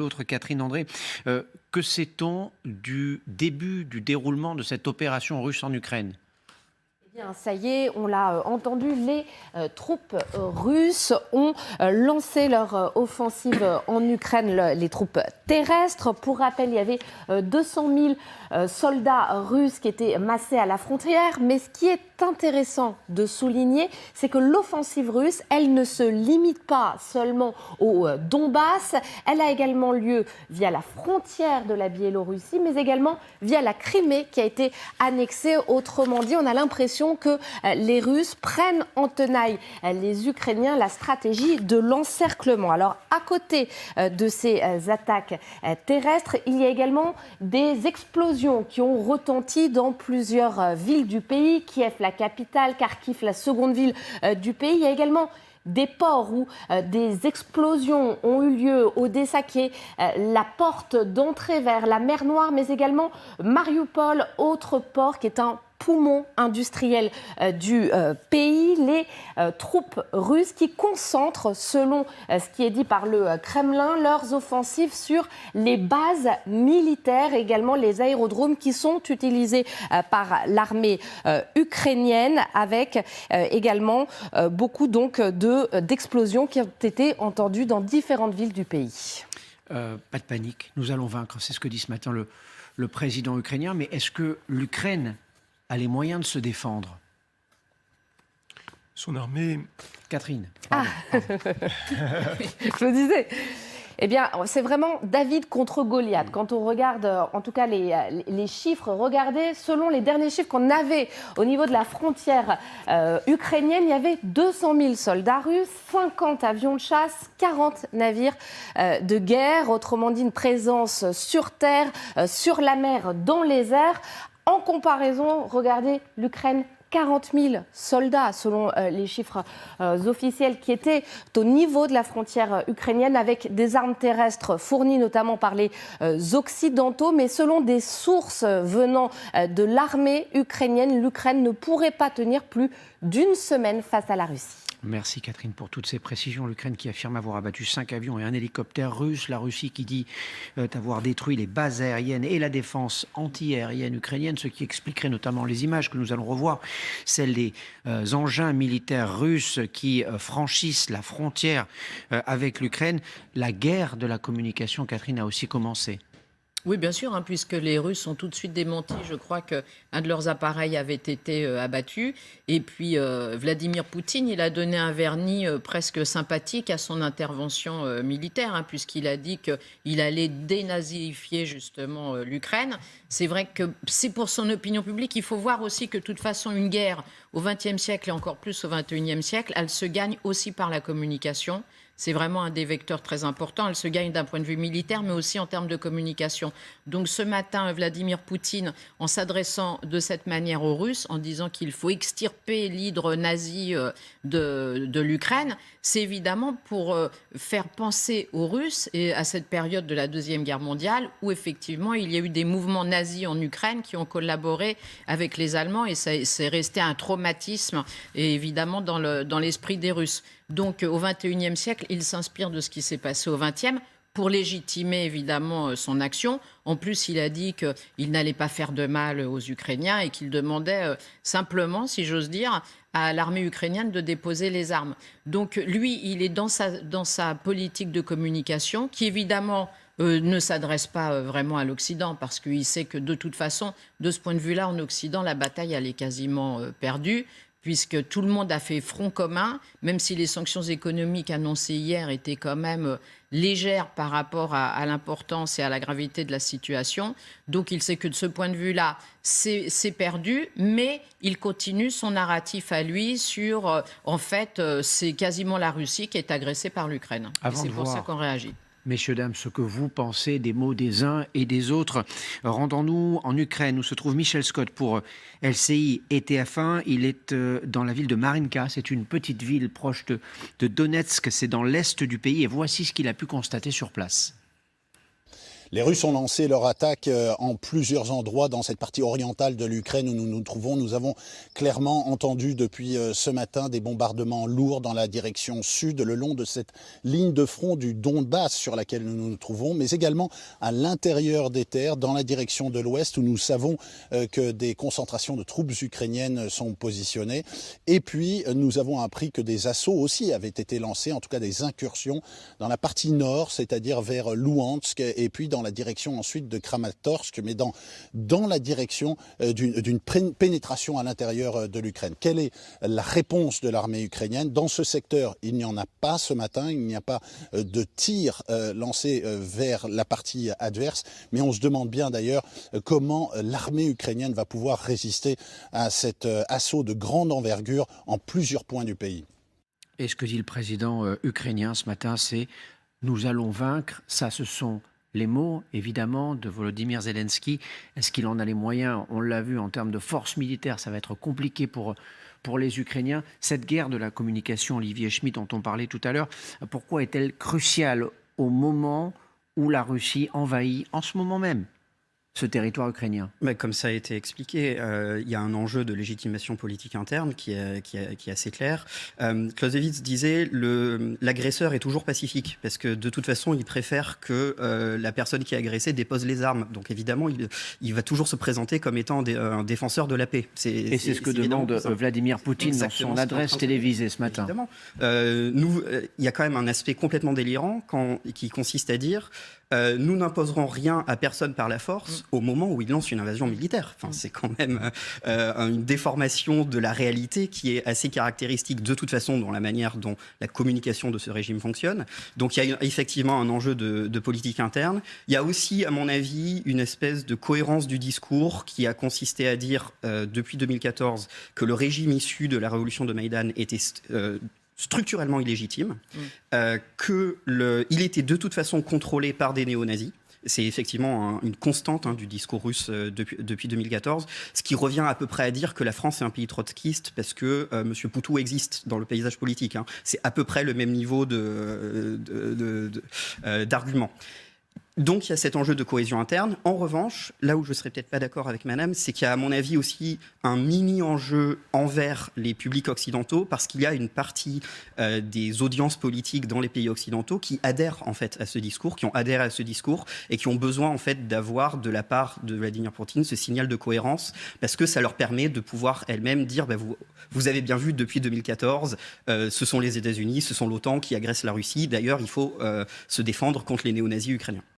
l'autre. Catherine André, que sait-on du début du déroulement de cette opération russe en Ukraine ? Bien, ça y est, on l'a entendu, les troupes russes ont lancé leur offensive en Ukraine, les troupes terrestres. Pour rappel, il y avait 200 000 soldats russes qui étaient massés à la frontière. Mais ce qui est intéressant de souligner, c'est que l'offensive russe, elle ne se limite pas seulement au Donbass. Elle a également lieu via la frontière de la Biélorussie, mais également via la Crimée qui a été annexée. Autrement dit, on a l'impression que les Russes prennent en tenaille les Ukrainiens, la stratégie de l'encerclement. Alors, à côté de ces attaques terrestres, il y a également des explosions qui ont retenti dans plusieurs villes du pays. Kiev, la capitale, Kharkiv, la seconde ville du pays. Il y a également des ports où des explosions ont eu lieu, Odessa qui est la porte d'entrée vers la mer Noire, mais également Mariupol, autre port qui est un poumon industriel du pays. Les troupes russes qui concentrent, selon ce qui est dit par le Kremlin, leurs offensives sur les bases militaires, également les aérodromes qui sont utilisés par l'armée ukrainienne, avec également beaucoup donc d'explosions qui ont été entendues dans différentes villes du pays. Pas de panique, nous allons vaincre, c'est ce que dit ce matin le président ukrainien, mais est-ce que l'Ukraine a les moyens de se défendre? Son armée... Catherine. Pardon. Je le disais. Eh bien, c'est vraiment David contre Goliath. Quand on regarde, en tout cas, les chiffres, regardez, selon les derniers chiffres qu'on avait au niveau de la frontière ukrainienne, il y avait 200 000 soldats russes, 50 avions de chasse, 40 navires de guerre, autrement dit une présence sur terre, sur la mer, dans les airs. En comparaison, regardez l'Ukraine, 40 000 soldats, selon les chiffres officiels, qui étaient au niveau de la frontière ukrainienne, avec des armes terrestres fournies notamment par les Occidentaux. Mais selon des sources venant de l'armée ukrainienne, l'Ukraine ne pourrait pas tenir plus d'une semaine face à la Russie. Merci Catherine pour toutes ces précisions. L'Ukraine qui affirme avoir abattu 5 avions et un hélicoptère russe. La Russie qui dit avoir détruit les bases aériennes et la défense anti-aérienne ukrainienne, ce qui expliquerait notamment les images que nous allons revoir, celles des engins militaires russes qui franchissent la frontière avec l'Ukraine. La guerre de la communication, Catherine, a aussi commencé. Oui, bien sûr, puisque les Russes ont tout de suite démenti. Je crois qu'un de leurs appareils avait été abattu. Et puis, Vladimir Poutine, il a donné un vernis presque sympathique à son intervention militaire, puisqu'il a dit qu'il allait dénazifier justement l'Ukraine. C'est vrai que c'est pour son opinion publique. Il faut voir aussi que de toute façon, une guerre au XXe siècle et encore plus au XXIe siècle, elle se gagne aussi par la communication. C'est vraiment un des vecteurs très importants. Elle se gagne d'un point de vue militaire, mais aussi en termes de communication. Donc ce matin, Vladimir Poutine, en s'adressant de cette manière aux Russes, en disant qu'il faut extirper l'hydre nazi de l'Ukraine, c'est évidemment pour faire penser aux Russes et à cette période de la Deuxième Guerre mondiale, où effectivement il y a eu des mouvements nazis en Ukraine qui ont collaboré avec les Allemands, et c'est resté un traumatisme, et évidemment dans l'esprit des Russes. Donc au XXIe siècle, il s'inspire de ce qui s'est passé au XXe pour légitimer évidemment son action. En plus, il a dit qu'il n'allait pas faire de mal aux Ukrainiens et qu'il demandait simplement, si j'ose dire, à l'armée ukrainienne de déposer les armes. Donc lui, il est dans sa politique de communication qui évidemment ne s'adresse pas vraiment à l'Occident, parce qu'il sait que de toute façon, de ce point de vue-là, en Occident, la bataille elle est quasiment perdue, puisque tout le monde a fait front commun, même si les sanctions économiques annoncées hier étaient quand même légères par rapport à l'importance et à la gravité de la situation. Donc il sait que de ce point de vue-là, c'est perdu, mais il continue son narratif à lui sur, en fait, c'est quasiment la Russie qui est agressée par l'Ukraine. C'est pour ça qu'on réagit. Messieurs, dames, ce que vous pensez des mots des uns et des autres. Rendons-nous en Ukraine où se trouve Michel Scott pour LCI et TF1. Il est dans la ville de Marinka. C'est une petite ville proche de Donetsk. C'est dans l'est du pays. Et voici ce qu'il a pu constater sur place. Les Russes ont lancé leur attaque en plusieurs endroits dans cette partie orientale de l'Ukraine où nous nous trouvons. Nous avons clairement entendu depuis ce matin des bombardements lourds dans la direction sud, le long de cette ligne de front du Donbass sur laquelle nous nous trouvons, mais également à l'intérieur des terres, dans la direction de l'ouest où nous savons que des concentrations de troupes ukrainiennes sont positionnées. Et puis, nous avons appris que des assauts aussi avaient été lancés, en tout cas des incursions dans la partie nord, c'est-à-dire vers Louhansk, et puis dans la direction ensuite de Kramatorsk, mais dans la direction d'une pénétration à l'intérieur de l'Ukraine. Quelle est la réponse de l'armée ukrainienne? Dans ce secteur, il n'y en a pas ce matin, il n'y a pas de tir lancé vers la partie adverse, mais on se demande bien d'ailleurs comment l'armée ukrainienne va pouvoir résister à cet assaut de grande envergure en plusieurs points du pays. Et ce que dit le président ukrainien ce matin, c'est « nous allons vaincre ». Ça, ce sont les mots, évidemment, de Volodymyr Zelensky. Est-ce qu'il en a les moyens? On l'a vu en termes de force militaire, ça va être compliqué pour les Ukrainiens. Cette guerre de la communication, Olivier Schmitt, dont on parlait tout à l'heure, pourquoi est-elle cruciale au moment où la Russie envahit, en ce moment même, ce territoire ukrainien? Mais comme ça a été expliqué, il y a un enjeu de légitimation politique interne qui est assez clair. Clausewitz disait l'agresseur est toujours pacifique parce que de toute façon, il préfère que la personne qui est agressée dépose les armes. Donc évidemment, il va toujours se présenter comme étant un défenseur de la paix. Et c'est ce que demande Vladimir Poutine dans son adresse télévisée ce matin. Évidemment. Il y a quand même un aspect complètement délirant qui consiste à dire nous n'imposerons rien à personne par la force au moment où il lance une invasion militaire. Enfin, c'est quand même une déformation de la réalité qui est assez caractéristique de toute façon dans la manière dont la communication de ce régime fonctionne. Donc il y a effectivement un enjeu de politique interne. Il y a aussi, à mon avis, une espèce de cohérence du discours qui a consisté à dire depuis 2014 que le régime issu de la révolution de Maïdan était structurellement illégitime, qu'il était de toute façon contrôlé par des néo-nazis. C'est effectivement une constante du discours russe depuis 2014, ce qui revient à peu près à dire que la France est un pays trotskiste parce que M. Poutou existe dans le paysage politique. C'est à peu près le même niveau d'argument. Donc il y a cet enjeu de cohésion interne. En revanche, là où je ne serais peut-être pas d'accord avec madame, c'est qu'il y a à mon avis aussi un mini-enjeu envers les publics occidentaux parce qu'il y a une partie des audiences politiques dans les pays occidentaux qui adhèrent en fait à ce discours, qui ont adhéré à ce discours et qui ont besoin en fait d'avoir de la part de Vladimir Poutine ce signal de cohérence parce que ça leur permet de pouvoir elles-mêmes dire vous avez bien vu depuis 2014, ce sont les États-Unis, ce sont l'OTAN qui agressent la Russie. D'ailleurs, il faut se défendre contre les néo-nazis ukrainiens.